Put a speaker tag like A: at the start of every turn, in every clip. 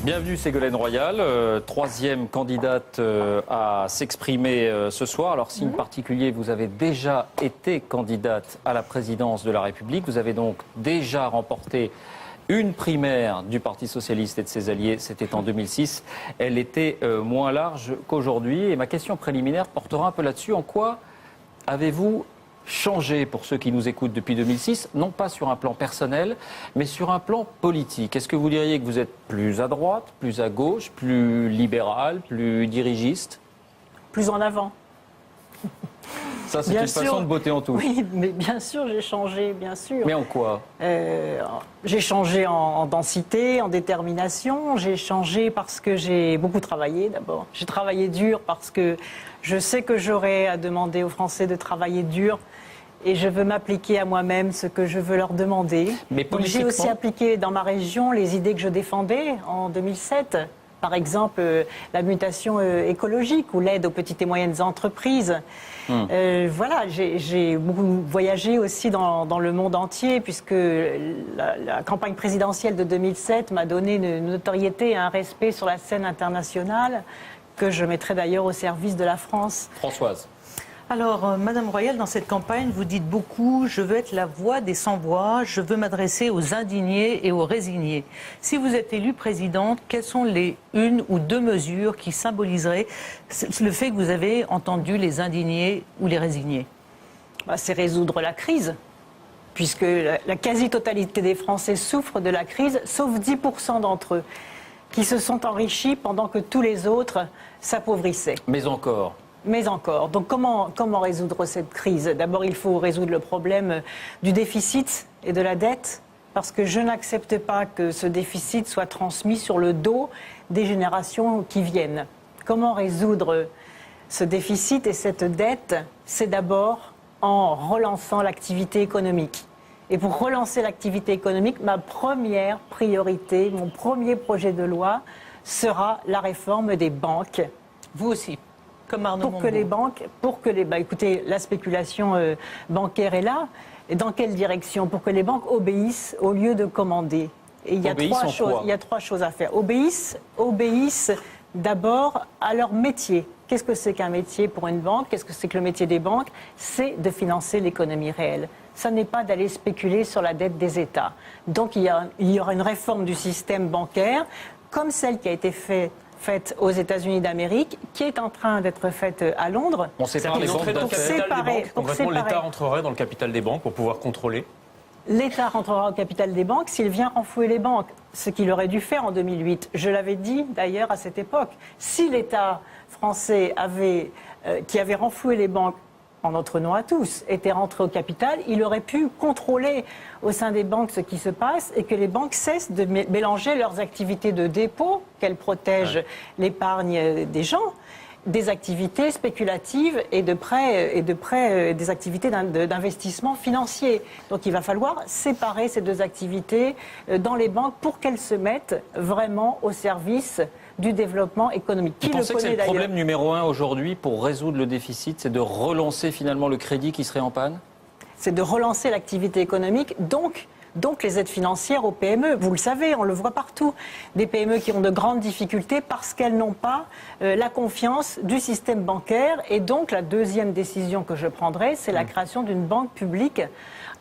A: Bienvenue Ségolène Royal, troisième candidate à s'exprimer ce soir. Alors signe particulier, vous avez déjà été candidate à la présidence de la République. Vous avez donc déjà remporté une primaire du Parti Socialiste et de ses alliés, c'était en 2006. Elle était moins large qu'aujourd'hui. Et ma question préliminaire portera un peu là-dessus. En quoi avez-vous changé, pour ceux qui nous écoutent depuis 2006, non pas sur un plan personnel, mais sur un plan politique? Est-ce que vous diriez que vous êtes plus à droite, plus à gauche, plus libéral, plus dirigiste?
B: Plus en avant.
A: Ça, c'est une façon de botter en touche.
B: Oui, mais bien sûr, j'ai changé, bien sûr.
A: Mais en quoi?
B: J'ai changé en densité, en détermination. J'ai changé parce que j'ai beaucoup travaillé, d'abord. J'ai travaillé dur parce que je sais que j'aurai à demander aux Français de travailler dur. Et je veux m'appliquer à moi-même ce que je veux leur demander.
A: Mais politiquement...
B: J'ai aussi appliqué dans ma région les idées que je défendais en 2007. Par exemple, la mutation écologique ou l'aide aux petites et moyennes entreprises. Voilà, j'ai beaucoup voyagé aussi dans le monde entier, puisque la campagne présidentielle de 2007 m'a donné une notoriété et un respect sur la scène internationale que je mettrai d'ailleurs au service de la France.
A: Françoise.
C: Alors, Madame Royal, dans cette campagne, vous dites beaucoup « Je veux être la voix des sans-voix, je veux m'adresser aux indignés et aux résignés ». Si vous êtes élue présidente, quelles sont les une ou deux mesures qui symboliseraient le fait que vous avez entendu les indignés ou les résignés?
B: C'est résoudre la crise, puisque la quasi-totalité des Français souffrent de la crise, sauf 10% d'entre eux, qui se sont enrichis pendant que tous les autres s'appauvrissaient.
A: Mais encore.
B: Donc comment résoudre cette crise? D'abord, il faut résoudre le problème du déficit et de la dette, parce que je n'accepte pas que ce déficit soit transmis sur le dos des générations qui viennent. Comment résoudre ce déficit et cette dette? C'est d'abord en relançant l'activité économique. Et pour relancer l'activité économique, ma première priorité, mon premier projet de loi sera la réforme des banques.
C: Vous aussi, comme Arnaud
B: Montebourg. Écoutez, la spéculation bancaire est là. Et dans quelle direction? Pour que les banques obéissent au lieu de commander. Et il y a trois choses à faire. Obéissent d'abord à leur métier. Qu'est-ce que c'est qu'un métier pour une banque? Qu'est-ce que c'est que le métier des banques? C'est de financer l'économie réelle. Ça n'est pas d'aller spéculer sur la dette des États. Donc il y aura une réforme du système bancaire, comme celle qui a été faite aux États-Unis d'Amérique, qui est en train d'être faite à Londres.
A: On sépare les banques
D: dans le capital des banques. Concrètement, l'État rentrerait dans le capital des banques pour pouvoir contrôler.
B: L'État rentrera au capital des banques s'il vient renflouer les banques, ce qu'il aurait dû faire en 2008. Je l'avais dit d'ailleurs à cette époque. Si l'État français qui avait renfloué les banques en notre nom à tous, était rentré au capital, il aurait pu contrôler au sein des banques ce qui se passe et que les banques cessent de mélanger leurs activités de dépôt, qu'elles protègent l'épargne des gens, des activités spéculatives et de prêts des activités d'investissement financier. Donc il va falloir séparer ces deux activités dans les banques pour qu'elles se mettent vraiment au service du développement économique.
A: Vous pensez que c'est le problème numéro un aujourd'hui pour résoudre le déficit, c'est de relancer finalement le crédit qui serait en panne?
B: C'est de relancer l'activité économique, donc les aides financières aux PME. Vous le savez, on le voit partout. Des PME qui ont de grandes difficultés parce qu'elles n'ont pas la confiance du système bancaire. Et donc la deuxième décision que je prendrai, c'est la création d'une banque publique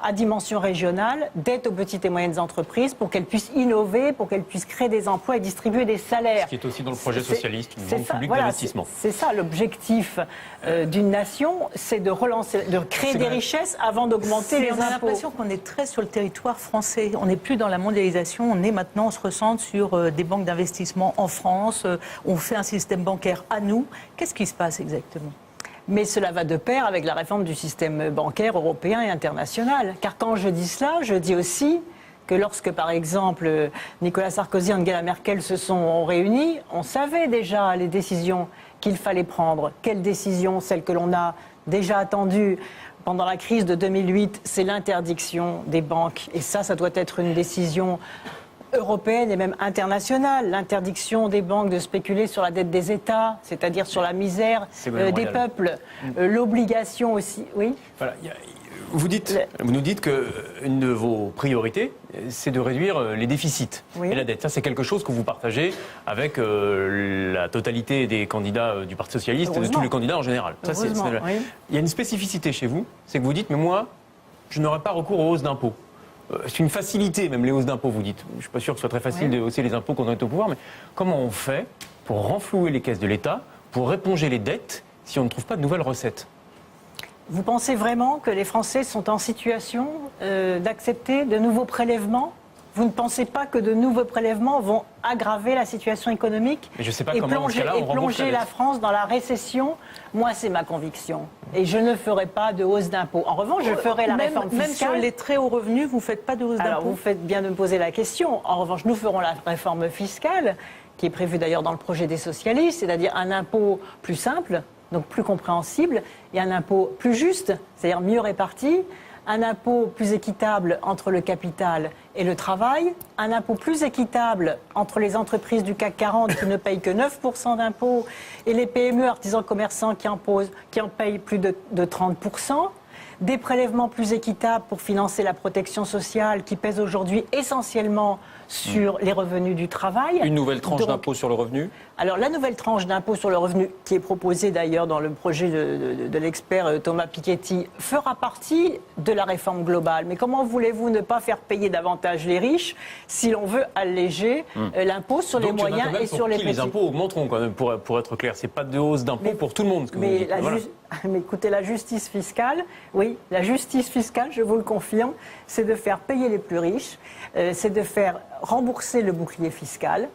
B: à dimension régionale, d'aide aux petites et moyennes entreprises pour qu'elles puissent innover, pour qu'elles puissent créer des emplois et distribuer des salaires.
D: Ce qui est aussi dans le projet socialiste, une banque publique d'investissement.
B: C'est ça l'objectif d'une nation, c'est de créer des richesses avant d'augmenter les impôts.
C: On a l'impression qu'on est très sur le territoire français. On n'est plus dans la mondialisation, on se recentre sur des banques d'investissement en France, on fait un système bancaire à nous. Qu'est-ce qui se passe exactement ?
B: Mais cela va de pair avec la réforme du système bancaire européen et international. Car quand je dis cela, je dis aussi que lorsque, par exemple, Nicolas Sarkozy et Angela Merkel se sont réunis, on savait déjà les décisions qu'il fallait prendre. Quelles décisions? Celles que l'on a déjà attendues pendant la crise de 2008, c'est l'interdiction des banques. Et ça doit être une décision européenne et même internationale, l'interdiction des banques de spéculer sur la dette des États, c'est-à-dire sur la misère des peuples, l'obligation aussi... Oui.
D: Voilà, Vous nous dites qu'une de vos priorités, c'est de réduire les déficits et la dette. Ça, c'est quelque chose que vous partagez avec la totalité des candidats du Parti socialiste, de tous les candidats en général. Ça, Il y a une spécificité chez vous, c'est que vous dites, mais moi, je n'aurai pas recours aux hausses d'impôts. C'est une facilité, même les hausses d'impôts, vous dites. Je ne suis pas sûr que ce soit très facile de hausser les impôts quand on est au pouvoir, mais comment on fait pour renflouer les caisses de l'État, pour éponger les dettes, si on ne trouve pas de nouvelles recettes?
B: Vous pensez vraiment que les Français sont en situation d'accepter de nouveaux prélèvements? Vous ne pensez pas que de nouveaux prélèvements vont aggraver la situation économique
A: et
B: plonger la France dans la récession? Moi, c'est ma conviction. Et je ne ferai pas de hausse d'impôts. En revanche, je ferai la réforme fiscale.
C: Même sur les très hauts revenus, vous ne faites pas de hausse d'impôts?
B: Alors, vous faites bien de me poser la question. En revanche, nous ferons la réforme fiscale, qui est prévue d'ailleurs dans le projet des socialistes, c'est-à-dire un impôt plus simple, donc plus compréhensible, et un impôt plus juste, c'est-à-dire mieux réparti, un impôt plus équitable entre le capital et le travail, un impôt plus équitable entre les entreprises du CAC 40 qui ne payent que 9% d'impôts et les PME, artisans commerçants qui en payent plus de 30%, des prélèvements plus équitables pour financer la protection sociale qui pèse aujourd'hui essentiellement sur les revenus du travail.
A: Une nouvelle tranche d'impôt sur le revenu?
B: Alors la nouvelle tranche d'impôt sur le revenu, qui est proposée d'ailleurs dans le projet de l'expert Thomas Piketty, fera partie de la réforme globale. Mais comment voulez-vous ne pas faire payer davantage les riches si l'on veut alléger l'impôt sur les moyens et sur les petits?
D: Les impôts augmenteront quand même, pour être clair. C'est pas de hausse d'impôt pour tout le monde.
B: Mais écoutez, la justice fiscale, oui, la justice fiscale, je vous le confirme, c'est de faire payer les plus riches, c'est de faire rembourser le bouclier fiscal,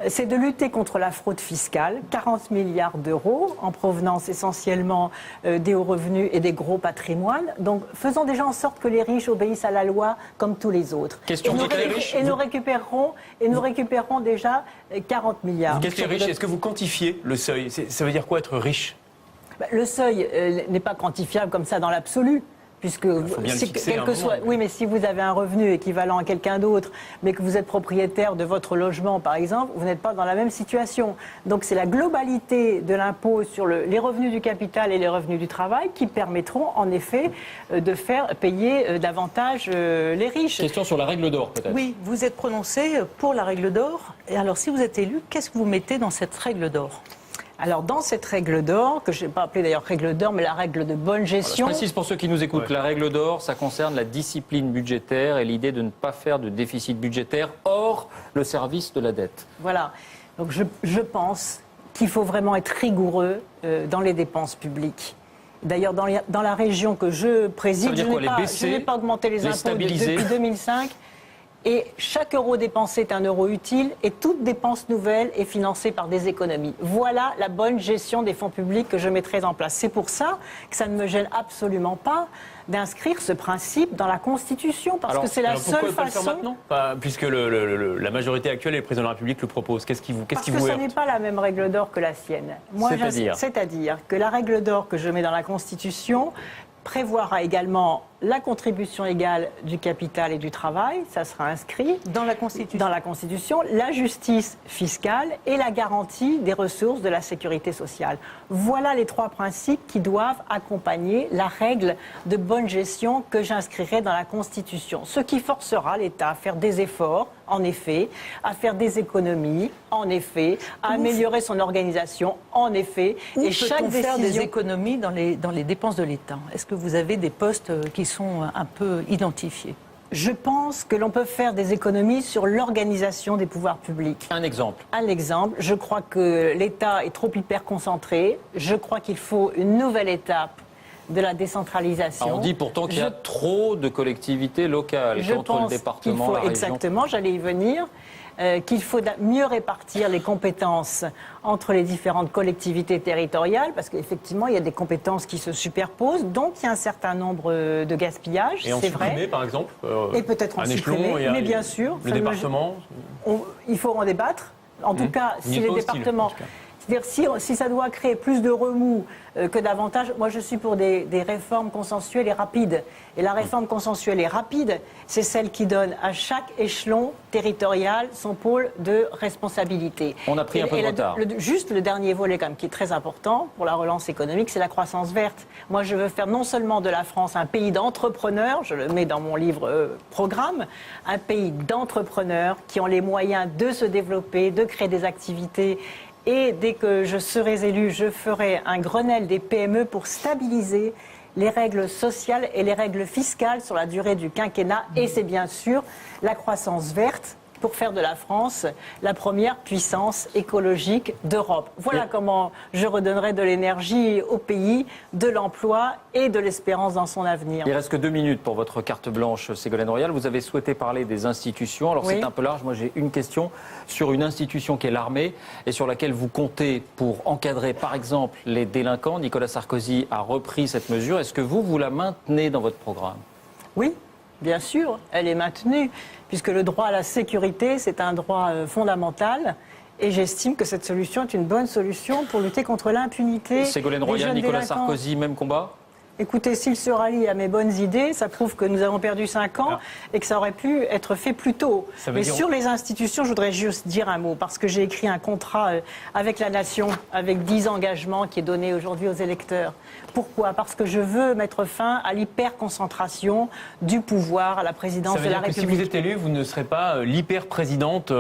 B: c'est de lutter contre la fraude fiscale, 40 milliards d'euros en provenance essentiellement des hauts revenus et des gros patrimoines. Donc faisons déjà en sorte que les riches obéissent à la loi comme tous les autres. Nous récupérons déjà 40 milliards.
D: Qu'est-ce que les riches? Est-ce que vous quantifiez le seuil? Ça veut dire quoi être riche?
B: Le seuil n'est pas quantifiable comme ça dans l'absolu. Puisque, oui, mais si vous avez un revenu équivalent à quelqu'un d'autre, mais que vous êtes propriétaire de votre logement, par exemple, vous n'êtes pas dans la même situation. Donc c'est la globalité de l'impôt sur les revenus du capital et les revenus du travail qui permettront, en effet, de faire payer davantage les riches.
A: Question sur la règle d'or, peut-être.
C: Oui, vous êtes prononcé pour la règle d'or. Et alors, si vous êtes élu, qu'est-ce que vous mettez dans cette règle d'or?
B: Alors, dans cette règle d'or, que je n'ai pas appelée d'ailleurs règle d'or, mais la règle de bonne gestion...
A: Alors, je précise pour ceux qui nous écoutent, la règle d'or, ça concerne la discipline budgétaire et l'idée de ne pas faire de déficit budgétaire hors le service de la dette.
B: Voilà. Donc, je pense qu'il faut vraiment être rigoureux dans les dépenses publiques. D'ailleurs, dans la région que je préside, je n'ai pas augmenté les impôts depuis 2005. Et chaque euro dépensé est un euro utile et toute dépense nouvelle est financée par des économies. Voilà la bonne gestion des fonds publics que je mettrai en place. C'est pour ça que ça ne me gêne absolument pas d'inscrire ce principe dans la Constitution, parce que c'est la seule façon...
D: Pourquoi pas le faire maintenant, puisque la majorité actuelle et le président de la République le propose. Qu'est-ce qui vous
B: Parce que ce n'est pas la même règle d'or que la sienne. C'est-à-dire que la règle d'or que je mets dans la Constitution prévoira également la contribution égale du capital et du travail, ça sera inscrit dans la Constitution, la justice fiscale et la garantie des ressources de la sécurité sociale. Voilà les trois principes qui doivent accompagner la règle de bonne gestion que j'inscrirai dans la Constitution. Ce qui forcera l'État à faire des efforts, en effet, à faire des économies, en effet, à améliorer son organisation, en effet.
C: Et chaque décision... faire des économies dans les dépenses de l'État? Est-ce que vous avez des postes qui sont un peu identifiés?
B: Je pense que l'on peut faire des économies sur l'organisation des pouvoirs publics.
A: Un exemple.
B: Je crois que l'État est trop hyper concentré. Je crois qu'il faut une nouvelle étape de la décentralisation.
A: Alors on dit pourtant qu'il y a trop de collectivités locales entre le département, la région.
B: Exactement, j'allais y venir. Qu'il faut mieux répartir les compétences entre les différentes collectivités territoriales, parce qu'effectivement, il y a des compétences qui se superposent, donc il y a un certain nombre de gaspillages, c'est vrai.
D: Et en supprimer, par exemple
B: et peut-être en supprimer, mais bien sûr.
D: Le département
B: Il faut en débattre. En tout cas, si les départements... C'est-à-dire si ça doit créer plus de remous que d'avantages, moi je suis pour des réformes consensuelles et rapides. Et la réforme consensuelle et rapide, c'est celle qui donne à chaque échelon territorial son pôle de responsabilité.
A: On a pris un peu de retard.
B: Juste le dernier volet quand même qui est très important pour la relance économique, c'est la croissance verte. Moi je veux faire non seulement de la France un pays d'entrepreneurs, je le mets dans mon livre programme, un pays d'entrepreneurs qui ont les moyens de se développer, de créer des activités. Et dès que je serai élu, je ferai un Grenelle des PME pour stabiliser les règles sociales et les règles fiscales sur la durée du quinquennat. Et c'est bien sûr la croissance verte pour faire de la France la première puissance écologique d'Europe. Voilà comment je redonnerai de l'énergie au pays, de l'emploi et de l'espérance dans son avenir.
A: Il reste que 2 minutes pour votre carte blanche, Ségolène Royal. Vous avez souhaité parler des institutions. Alors c'est un peu large. Moi j'ai une question sur une institution qui est l'armée et sur laquelle vous comptez pour encadrer par exemple les délinquants. Nicolas Sarkozy a repris cette mesure. Est-ce que vous la maintenez dans votre programme?
B: Oui. Bien sûr, elle est maintenue, puisque le droit à la sécurité, c'est un droit fondamental. Et j'estime que cette solution est une bonne solution pour lutter contre l'impunité.
A: Ségolène Royal, Nicolas Sarkozy, même combat?
B: Écoutez, s'il se rallie à mes bonnes idées, ça prouve que nous avons perdu 5 ans et que ça aurait pu être fait plus tôt. Mais sur les institutions, je voudrais juste dire un mot, parce que j'ai écrit un contrat avec la nation, avec 10 engagements qui est donné aujourd'hui aux électeurs. Pourquoi? Parce que je veux mettre fin à l'hyperconcentration du pouvoir à la présidence de la République.
D: Ça veut dire que si vous êtes élu, vous ne serez pas l'hyper-présidente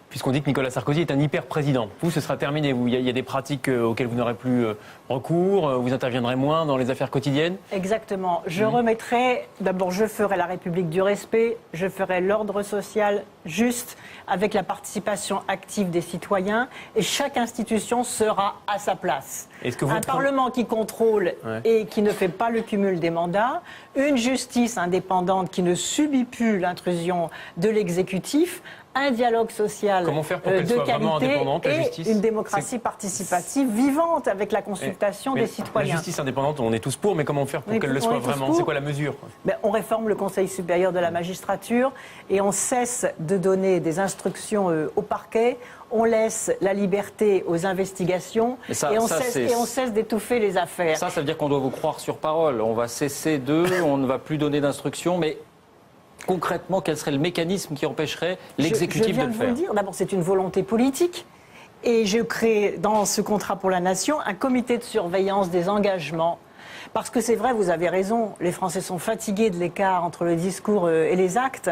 D: puisqu'on dit que Nicolas Sarkozy est un hyper-président. Vous, ce sera terminé. Il y a des pratiques auxquelles vous n'aurez plus recours, vous interviendrez moins dans les affaires quotidiennes?
B: Exactement. Je remettrai, d'abord je ferai la République du respect, je ferai l'ordre social juste avec la participation active des citoyens et chaque institution sera à sa place. Un Parlement qui contrôle et qui ne fait pas le cumul des mandats, une justice indépendante qui ne subit plus l'intrusion de l'exécutif, un dialogue social de qualité et une démocratie participative vivante avec la consultation des citoyens.
D: La justice indépendante, on est tous pour, mais comment faire pour qu'elle le soit vraiment? C'est quoi la mesure?
B: On réforme le Conseil supérieur de la magistrature et on cesse de donner des instructions au parquet. On laisse la liberté aux investigations et on cesse d'étouffer les affaires.
A: Ça veut dire qu'on doit vous croire sur parole. On va cesser on ne va plus donner d'instructions, mais concrètement, quel serait le mécanisme qui empêcherait l'exécutif de le faire?
B: Je viens de vous le dire. D'abord, c'est une volonté politique. Et je crée dans ce contrat pour la nation un comité de surveillance des engagements. Parce que c'est vrai, vous avez raison, les Français sont fatigués de l'écart entre le discours et les actes.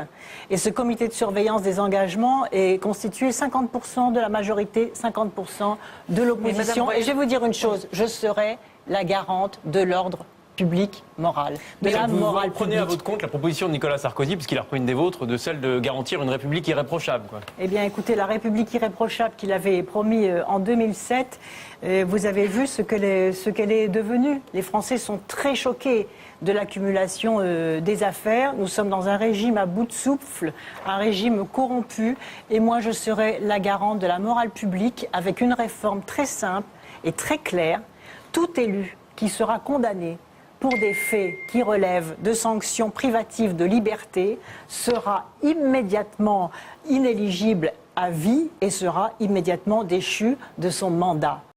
B: Et ce comité de surveillance des engagements est constitué 50% de la majorité, 50% de l'opposition. Et je vais vous dire une chose, je serai la garante de l'ordre public moral, de la morale publique.
D: Prenez à votre compte la proposition de Nicolas Sarkozy, puisqu'il a repris une des vôtres, de celle de garantir une République irréprochable.
B: Eh bien, écoutez, la République irréprochable qu'il avait promis en 2007, vous avez vu ce qu'elle est devenue. Les Français sont très choqués de l'accumulation des affaires. Nous sommes dans un régime à bout de souffle, un régime corrompu. Et moi, je serai la garante de la morale publique avec une réforme très simple et très claire. Tout élu qui sera condamné pour des faits qui relèvent de sanctions privatives de liberté sera immédiatement inéligible à vie et sera immédiatement déchu de son mandat.